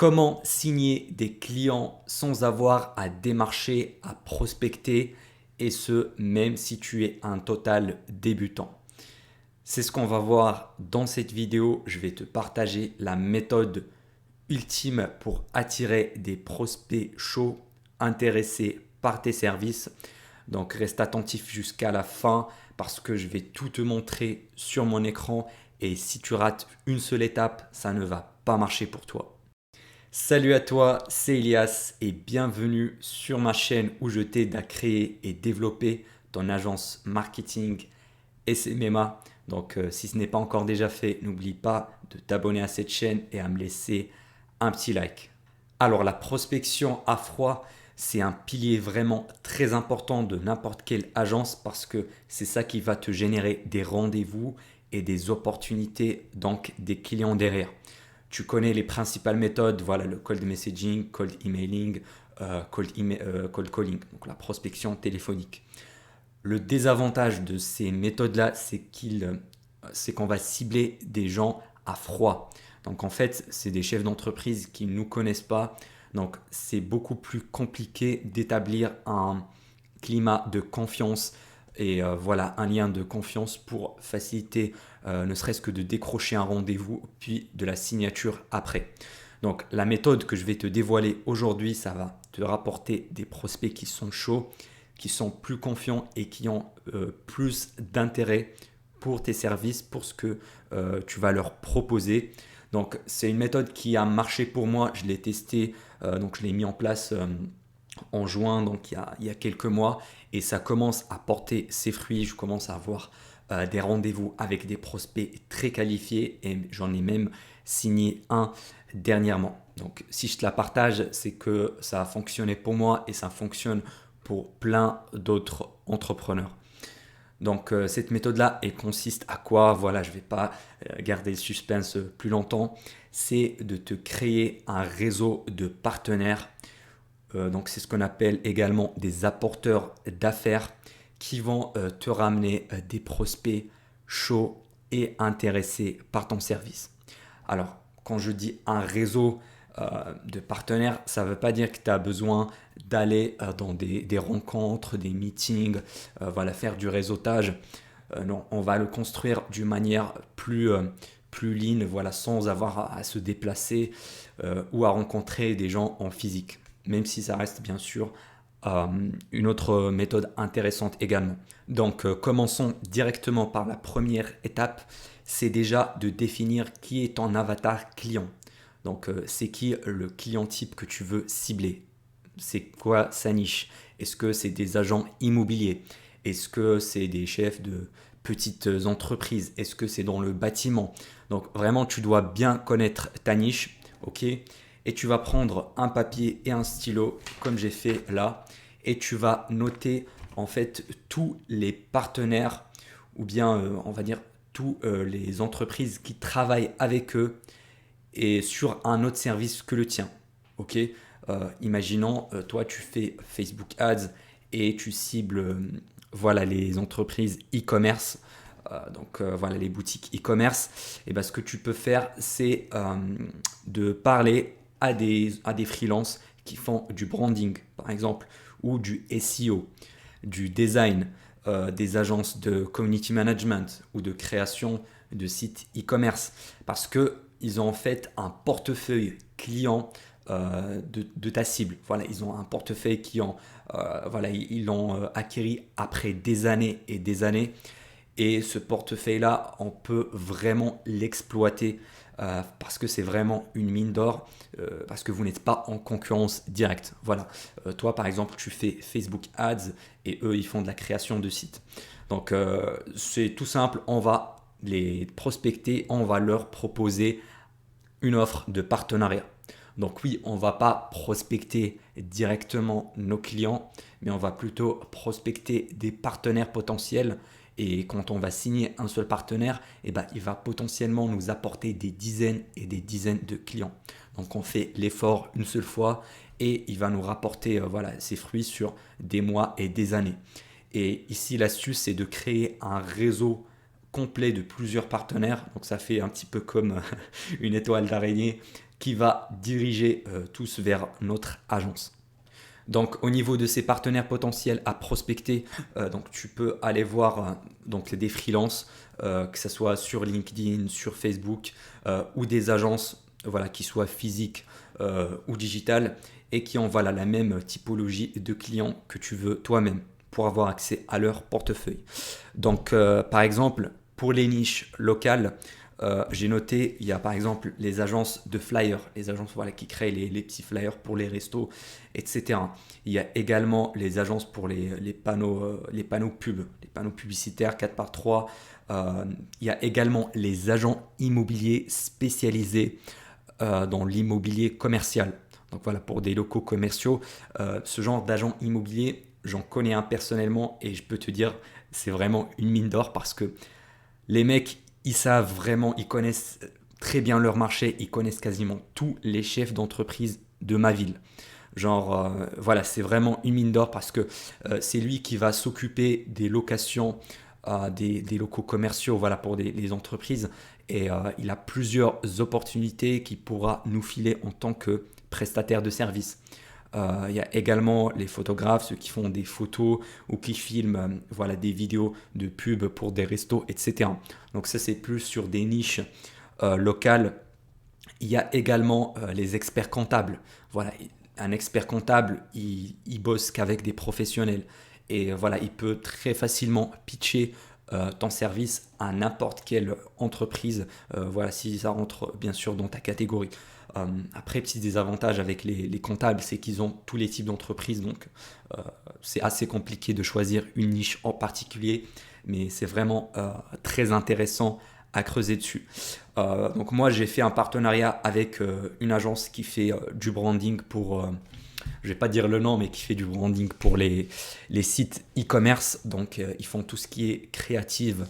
Comment signer des clients sans avoir à démarcher, à prospecter, et ce, même si tu es un total débutant. C'est ce qu'on va voir dans cette vidéo. Je vais te partager la méthode ultime pour attirer des prospects chauds intéressés par tes services. Donc reste attentif jusqu'à la fin parce que je vais tout te montrer sur mon écran et si tu rates une seule étape, ça ne va pas marcher pour toi. Salut à toi, c'est Elias et bienvenue sur ma chaîne où je t'aide à créer et développer ton agence marketing SMMA. Donc si ce n'est pas encore déjà fait, n'oublie pas de t'abonner à cette chaîne et à me laisser un petit like. Alors la prospection à froid, c'est un pilier vraiment très important de n'importe quelle agence parce que c'est ça qui va te générer des rendez-vous et des opportunités, donc des clients derrière. Tu connais les principales méthodes, voilà le cold messaging, cold emailing, cold calling, donc la prospection téléphonique. Le désavantage de ces méthodes-là, c'est qu'on va cibler des gens à froid. Donc en fait, c'est des chefs d'entreprise qui ne nous connaissent pas. Donc c'est beaucoup plus compliqué d'établir un climat de confiance et voilà un lien de confiance pour faciliter ne serait-ce que de décrocher un rendez-vous puis de la signature après. Donc la méthode que je vais te dévoiler aujourd'hui, ça va te rapporter des prospects qui sont chauds, qui sont plus confiants et qui ont plus d'intérêt pour tes services, pour ce que tu vas leur proposer. Donc c'est une méthode qui a marché pour moi, je l'ai testé, donc je l'ai mis en place en juin, donc il y a quelques mois, et ça commence à porter ses fruits. Je commence à avoir des rendez-vous avec des prospects très qualifiés et j'en ai même signé un dernièrement. Donc si je te la partage, c'est que ça a fonctionné pour moi et ça fonctionne pour plein d'autres entrepreneurs. Donc cette méthode-là, elle consiste à quoi? Voilà, je ne vais pas garder le suspense plus longtemps. C'est de te créer un réseau de partenaires. Donc c'est ce qu'on appelle également des apporteurs d'affaires qui vont te ramener des prospects chauds et intéressés par ton service. Alors quand je dis un réseau de partenaires, ça ne veut pas dire que tu as besoin d'aller dans des rencontres, des meetings, voilà, faire du réseautage. Non, on va le construire d'une manière plus lean, voilà, sans avoir à se déplacer ou à rencontrer des gens en physique, même si ça reste bien sûr une autre méthode intéressante également. Donc commençons directement par la première étape, c'est déjà de définir qui est ton avatar client. Donc c'est qui le client type que tu veux cibler? C'est quoi sa niche? Est-ce que c'est des agents immobiliers? Est-ce que c'est des chefs de petites entreprises? Est-ce que c'est dans le bâtiment? Donc vraiment, tu dois bien connaître ta niche, ok? Et tu vas prendre un papier et un stylo, comme j'ai fait là, et tu vas noter en fait tous les partenaires, ou bien on va dire tous les entreprises qui travaillent avec eux et sur un autre service que le tien. Ok, imaginons, toi, tu fais Facebook Ads et tu cibles voilà, les entreprises e-commerce. Donc voilà les boutiques e-commerce. Et ben, ce que tu peux faire, c'est de parler à des freelances qui font du branding, par exemple, ou du SEO, du design, des agences de community management ou de création de sites e-commerce. Parce que ils ont en fait un portefeuille client de ta cible. Voilà, ils ont un portefeuille client. Voilà, ils l'ont acquis après des années et des années. Et ce portefeuille-là, on peut vraiment l'exploiter parce que c'est vraiment une mine d'or, parce que vous n'êtes pas en concurrence directe. Voilà, toi par exemple, tu fais Facebook Ads et eux, ils font de la création de sites. Donc c'est tout simple, on va les prospecter, on va leur proposer une offre de partenariat. Donc oui, on ne va pas prospecter directement nos clients, mais on va plutôt prospecter des partenaires potentiels. Et quand on va signer un seul partenaire, eh ben, il va potentiellement nous apporter des dizaines et des dizaines de clients. Donc on fait l'effort une seule fois et il va nous rapporter voilà, ses fruits sur des mois et des années. Et ici, l'astuce, c'est de créer un réseau complet de plusieurs partenaires. Donc ça fait un petit peu comme une étoile d'araignée. qui va diriger tous vers notre agence. Donc au niveau de ces partenaires potentiels à prospecter, donc tu peux aller voir donc des freelances, que ce soit sur LinkedIn, sur Facebook, ou des agences voilà, qui soient physiques ou digitales et qui ont voilà, la même typologie de clients que tu veux toi-même pour avoir accès à leur portefeuille. Donc par exemple, pour les niches locales, j'ai noté, il y a par exemple les agences de flyers, les agences voilà, qui créent les petits flyers pour les restos, etc. Il y a également les agences pour les panneaux pubs, les panneaux publicitaires 4x3. Il y a également les agents immobiliers spécialisés dans l'immobilier commercial. Donc voilà, pour des locaux commerciaux, ce genre d'agent immobilier, j'en connais un personnellement et je peux te dire, c'est vraiment une mine d'or parce que les mecs, ils savent vraiment, ils connaissent très bien leur marché, ils connaissent quasiment tous les chefs d'entreprise de ma ville. Genre, voilà, c'est vraiment une mine d'or parce que c'est lui qui va s'occuper des locations des locaux commerciaux voilà, pour les entreprises. Et il a plusieurs opportunités qu'il pourra nous filer en tant que prestataire de service. Il y a également les photographes, ceux qui font des photos ou qui filment voilà, des vidéos de pub pour des restos, etc. Donc ça, c'est plus sur des niches locales. Il y a également les experts comptables. Voilà, un expert comptable, il bosse qu'avec des professionnels. Et voilà, il peut très facilement pitcher ton service à n'importe quelle entreprise, voilà, si ça rentre bien sûr dans ta catégorie. Après, petit désavantage avec les comptables, c'est qu'ils ont tous les types d'entreprises, donc c'est assez compliqué de choisir une niche en particulier, mais c'est vraiment très intéressant à creuser dessus. Donc moi, j'ai fait un partenariat avec une agence qui fait du branding pour je vais pas dire le nom, mais qui fait du branding pour les sites e-commerce. Donc, ils font tout ce qui est créative,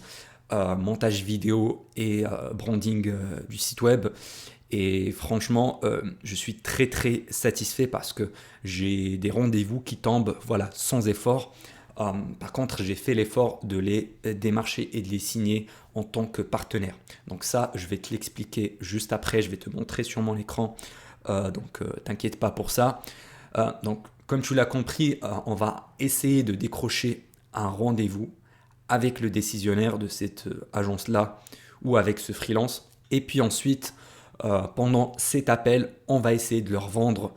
montage vidéo et branding du site web. Et franchement, je suis très très satisfait parce que j'ai des rendez-vous qui tombent voilà, sans effort. Par contre, j'ai fait l'effort de les démarcher et de les signer en tant que partenaire. Donc ça, je vais te l'expliquer juste après. Je vais te montrer sur mon écran. Donc, t'inquiète pas pour ça. Donc, comme tu l'as compris, on va essayer de décrocher un rendez-vous avec le décisionnaire de cette agence-là ou avec ce freelance. Et puis ensuite, pendant cet appel, on va essayer de leur vendre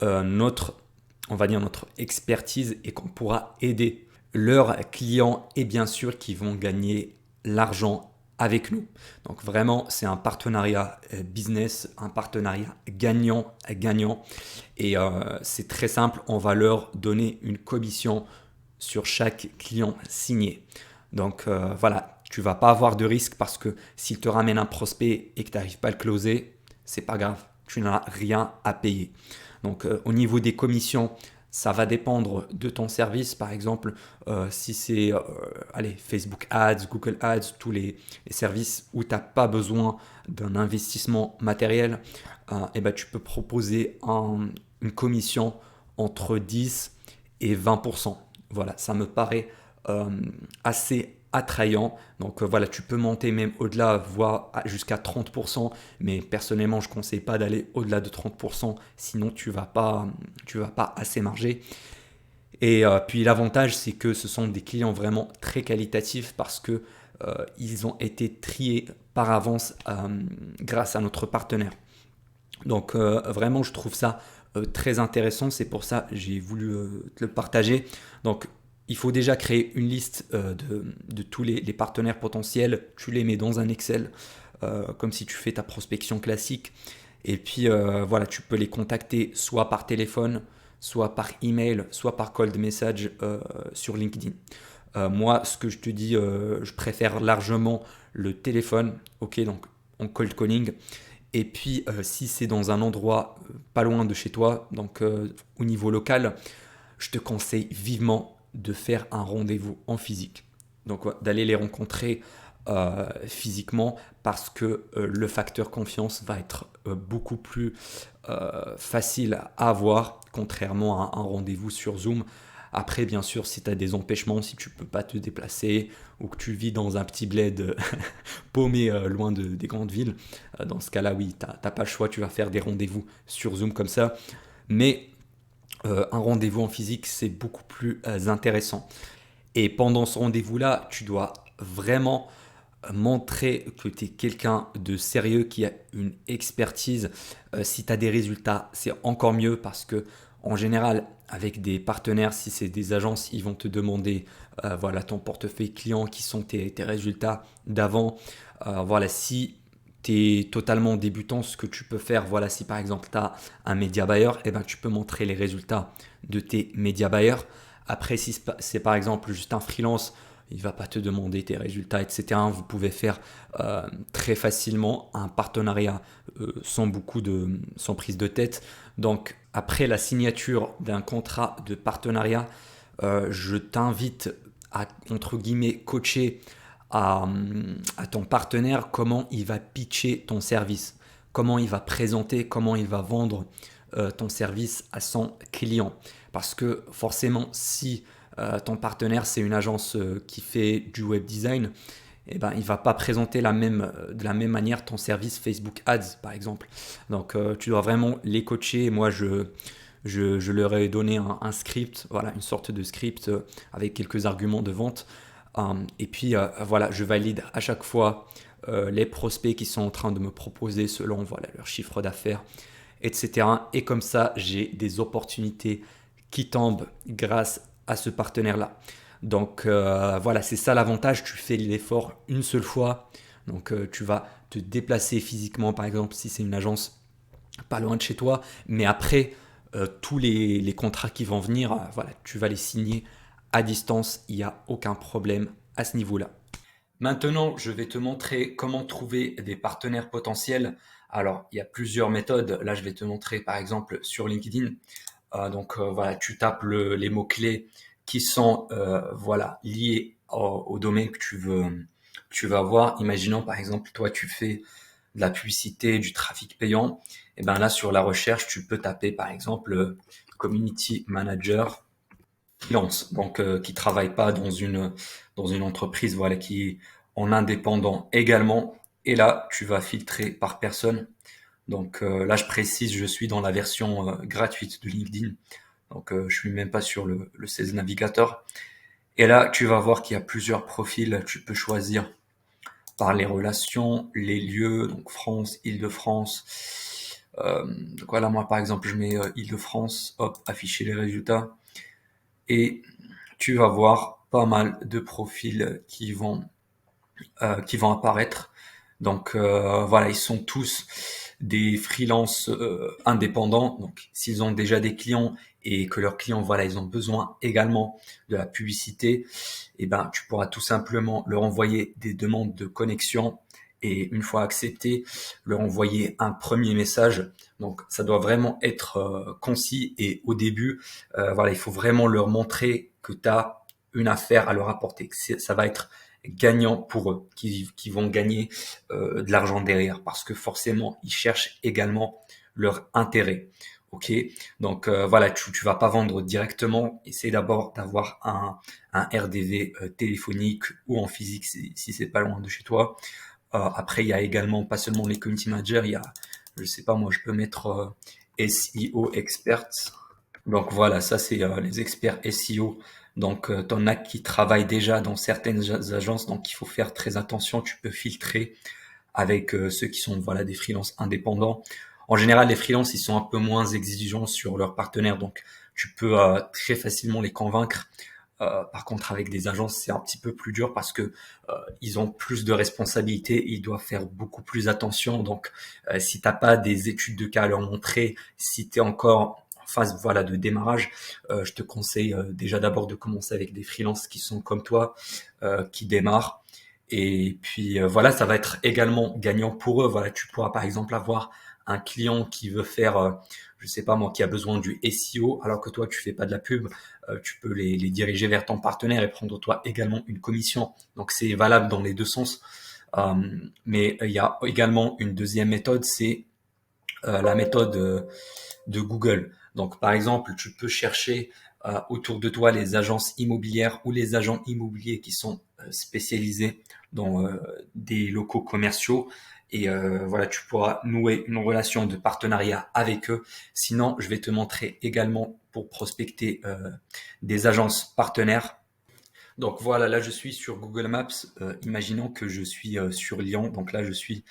on va dire notre expertise et qu'on pourra aider leurs clients et bien sûr qui vont gagner l'argent avec nous. Donc vraiment, c'est un partenariat business, un partenariat gagnant-gagnant. Et c'est très simple, on va leur donner une commission sur chaque client signé. Donc voilà, tu vas pas avoir de risque parce que s'il te ramène un prospect et que tu n'arrives pas à le closer, c'est pas grave, tu n'as rien à payer. Donc au niveau des commissions, ça va dépendre de ton service. Par exemple, si c'est allez, Facebook Ads, Google Ads, tous les services où tu n'as pas besoin d'un investissement matériel, et ben, tu peux proposer une commission entre 10 et 20%. Voilà, ça me paraît assez attrayant. Donc voilà, tu peux monter même au-delà, voire jusqu'à 30%, mais personnellement, je ne conseille pas d'aller au-delà de 30%, sinon tu vas pas assez marger. Et puis l'avantage, c'est que ce sont des clients vraiment très qualitatifs parce que ils ont été triés par avance grâce à notre partenaire. Donc vraiment, je trouve ça très intéressant. C'est pour ça que j'ai voulu te le partager. Donc il faut déjà créer une liste de tous les partenaires potentiels. Tu les mets dans un Excel comme si tu fais ta prospection classique. Et puis voilà, tu peux les contacter soit par téléphone, soit par email, soit par cold message sur LinkedIn. Moi, ce que je te dis, je préfère largement le téléphone, ok, donc en cold calling. Et puis, si c'est dans un endroit pas loin de chez toi, donc au niveau local, je te conseille vivement de faire un rendez-vous en physique. Donc, ouais, d'aller les rencontrer physiquement parce que le facteur confiance va être beaucoup plus facile à avoir, contrairement à un rendez-vous sur Zoom. Après, bien sûr, si tu as des empêchements, si tu peux pas te déplacer ou que tu vis dans un petit bled paumé loin des grandes villes, dans ce cas-là, oui, t'as pas le choix, tu vas faire des rendez-vous sur Zoom comme ça. Mais un rendez-vous en physique, c'est beaucoup plus intéressant. Et pendant ce rendez-vous-là, tu dois vraiment montrer que tu es quelqu'un de sérieux qui a une expertise. Si tu as des résultats, c'est encore mieux parce que en général, avec des partenaires, si c'est des agences, ils vont te demander voilà ton portefeuille client, qui sont tes résultats d'avant. Voilà, si tu es totalement débutant, ce que tu peux faire, voilà, si par exemple tu as un média buyer, eh ben, tu peux montrer les résultats de tes média buyers. Après, si c'est par exemple juste un freelance, il ne va pas te demander tes résultats, etc. Vous pouvez faire très facilement un partenariat sans prise de tête. Donc, après la signature d'un contrat de partenariat, je t'invite à, entre guillemets, coacher à ton partenaire comment il va pitcher ton service, comment il va présenter, comment il va vendre ton service à son client. Parce que forcément, si ton partenaire c'est une agence qui fait du web design, eh ben, il ne va pas présenter de la même manière ton service Facebook Ads, par exemple. Donc, tu dois vraiment les coacher. Moi, je leur ai donné un script, voilà, une sorte de script avec quelques arguments de vente. Et puis, voilà, je valide à chaque fois les prospects qui sont en train de me proposer selon voilà, leur chiffre d'affaires, etc. Et comme ça, j'ai des opportunités qui tombent grâce à ce partenaire-là. Donc voilà, c'est ça l'avantage, tu fais l'effort une seule fois. Donc tu vas te déplacer physiquement, par exemple, si c'est une agence pas loin de chez toi. Mais après, tous les contrats qui vont venir, voilà, tu vas les signer à distance. Il n'y a aucun problème à ce niveau-là. Maintenant, je vais te montrer comment trouver des partenaires potentiels. Alors, il y a plusieurs méthodes. Là, je vais te montrer par exemple sur LinkedIn. Voilà, tu tapes les mots-clés qui sont voilà, liés au domaine que tu veux avoir. Imaginons par exemple, toi, tu fais de la publicité, du trafic payant. Et ben là, sur la recherche, tu peux taper par exemple Community Manager freelance, donc qui travaille pas dans une entreprise, voilà, qui est en indépendant également. Et là, tu vas filtrer par personne. Donc là, je précise, je suis dans la version gratuite de LinkedIn. Donc je suis même pas sur le 16 navigateur. Et là, tu vas voir qu'il y a plusieurs profils. Tu peux choisir par les relations, les lieux, donc France, Île-de-France. Donc voilà, moi par exemple, je mets Île-de-France, hop, afficher les résultats. Et tu vas voir pas mal de profils qui vont apparaître. Donc voilà, ils sont tous des freelances indépendants. Donc s'ils ont déjà des clients et que leurs clients, voilà, ils ont besoin également de la publicité, eh ben tu pourras tout simplement leur envoyer des demandes de connexion et une fois accepté, leur envoyer un premier message. Donc ça doit vraiment être concis et au début, voilà, il faut vraiment leur montrer que tu as une affaire à leur apporter. Ça va être gagnant pour eux, qui vont gagner de l'argent derrière, parce que forcément, ils cherchent également leur intérêt. Ok, donc voilà, tu vas pas vendre directement. Essaye d'abord d'avoir un RDV téléphonique ou en physique si c'est pas loin de chez toi. Après, il y a également pas seulement les community managers, il y a, je sais pas moi, je peux mettre SEO experts. Donc voilà, ça c'est les experts SEO. Donc t'en as qui travaillent déjà dans certaines agences, donc il faut faire très attention. Tu peux filtrer avec ceux qui sont voilà des freelances indépendants. En général, les freelances ils sont un peu moins exigeants sur leurs partenaires, donc tu peux très facilement les convaincre. Par contre, avec des agences, c'est un petit peu plus dur parce que ils ont plus de responsabilités, ils doivent faire beaucoup plus attention. Donc, si t'as pas des études de cas à leur montrer, si tu es encore en phase voilà de démarrage, je te conseille déjà d'abord de commencer avec des freelances qui sont comme toi, qui démarrent. Et puis voilà, ça va être également gagnant pour eux. Voilà, tu pourras par exemple avoir un client qui veut faire, je sais pas moi, qui a besoin du SEO, alors que toi tu fais pas de la pub, tu peux les diriger vers ton partenaire et prendre toi également une commission. Donc c'est valable dans les deux sens. Euh, mais il y a également une deuxième méthode, c'est la méthode de Google. Donc par exemple, tu peux chercher autour de toi les agences immobilières ou les agents immobiliers qui sont spécialisés dans des locaux commerciaux. Et voilà, tu pourras nouer une relation de partenariat avec eux. Sinon, je vais te montrer également pour prospecter des agences partenaires. Donc voilà, là je suis sur Google Maps. Imaginons que je suis sur Lyon. Donc là je suis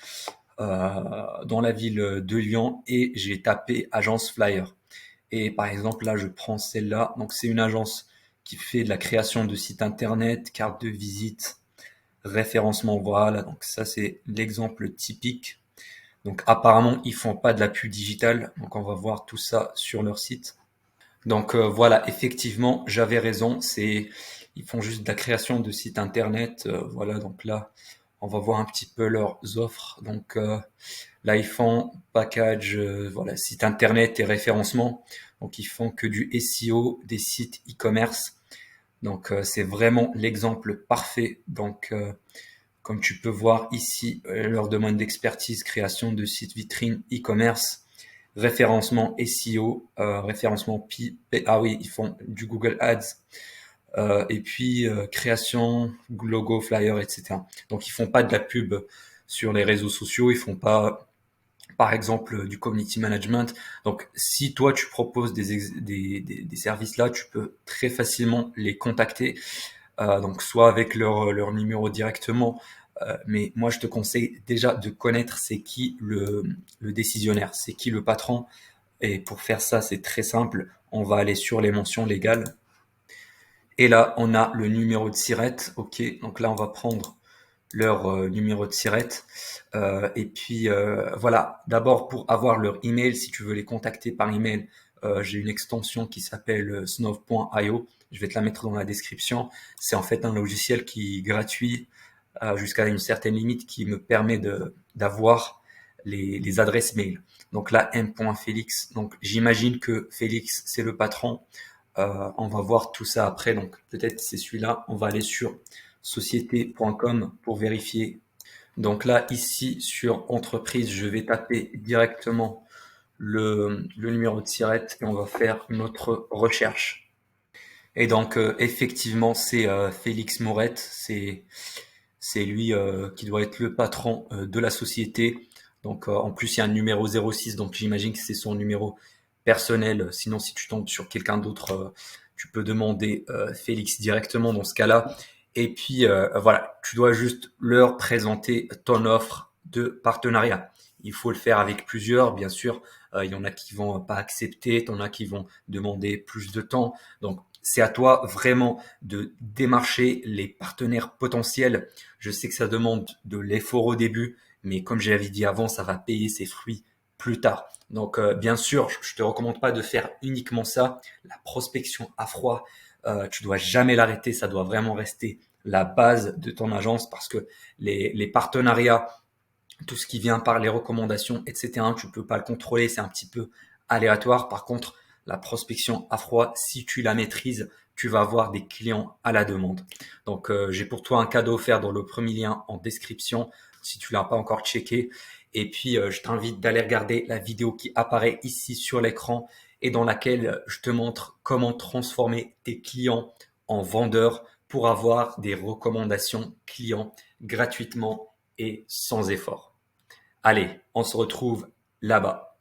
dans la ville de Lyon et j'ai tapé agence flyer. Et par exemple là je prends celle-là. Donc c'est une agence qui fait de la création de sites internet, carte de visite, référencement. Voilà, donc ça c'est l'exemple typique. Donc apparemment ils font pas de la pub digitale. Donc on va voir tout ça sur leur site. Donc voilà, effectivement, j'avais raison. Ils font juste de la création de sites internet. Voilà, donc là, on va voir un petit peu leurs offres. Donc là, ils font package, voilà, site internet et référencement. Donc ils font que du SEO, des sites e-commerce. Donc c'est vraiment l'exemple parfait. Donc comme tu peux voir ici, leur domaine d'expertise, création de sites vitrines e-commerce, référencement SEO, référencement ah oui, ils font du Google Ads, et puis création, logo, flyer, etc. Donc ils font pas de la pub sur les réseaux sociaux, ils font pas, par exemple, du community management. Donc si toi tu proposes des services là, tu peux très facilement les contacter, donc soit avec leur numéro directement. Mais moi, je te conseille déjà de connaître c'est qui le décisionnaire, c'est qui le patron. Et pour faire ça, c'est très simple. On va aller sur les mentions légales. Et là, on a le numéro de SIRET. OK, donc là, on va prendre leur numéro de SIRET. Et puis, voilà. D'abord, pour avoir leur email, si tu veux les contacter par email, j'ai une extension qui s'appelle snov.io. Je vais te la mettre dans la description. C'est en fait un logiciel qui est gratuit jusqu'à une certaine limite qui me permet d'avoir les adresses mail. Donc là, m.félix. Donc j'imagine que Félix, c'est le patron. On va voir tout ça après. Donc peut-être c'est celui-là. On va aller sur société.com pour vérifier. Donc là, ici sur entreprise, je vais taper directement le numéro de SIRET et on va faire notre recherche. Et donc effectivement, c'est Félix Mourette, c'est lui qui doit être le patron de la société. Donc en plus, il y a un numéro 06, donc j'imagine que c'est son numéro personnel. Sinon, si tu tombes sur quelqu'un d'autre, tu peux demander Félix directement dans ce cas-là. Et puis voilà, tu dois juste leur présenter ton offre de partenariat. Il faut le faire avec plusieurs, bien sûr. Il y en a qui vont pas accepter, il y en a qui vont demander plus de temps. Donc c'est à toi vraiment de démarcher les partenaires potentiels. Je sais que ça demande de l'effort au début, mais comme j'avais dit avant, ça va payer ses fruits plus tard. Donc bien sûr, je te recommande pas de faire uniquement ça. La prospection à froid, tu dois jamais l'arrêter. Ça doit vraiment rester la base de ton agence parce que les partenariats, tout ce qui vient par les recommandations, etc., tu peux pas le contrôler. C'est un petit peu aléatoire. Par contre, la prospection à froid, si tu la maîtrises, tu vas avoir des clients à la demande. Donc, j'ai pour toi un cadeau offert dans le premier lien en description si tu l'as pas encore checké. Et puis, je t'invite d'aller regarder la vidéo qui apparaît ici sur l'écran et dans laquelle je te montre comment transformer tes clients en vendeurs pour avoir des recommandations clients gratuitement et sans effort. Allez, on se retrouve là-bas.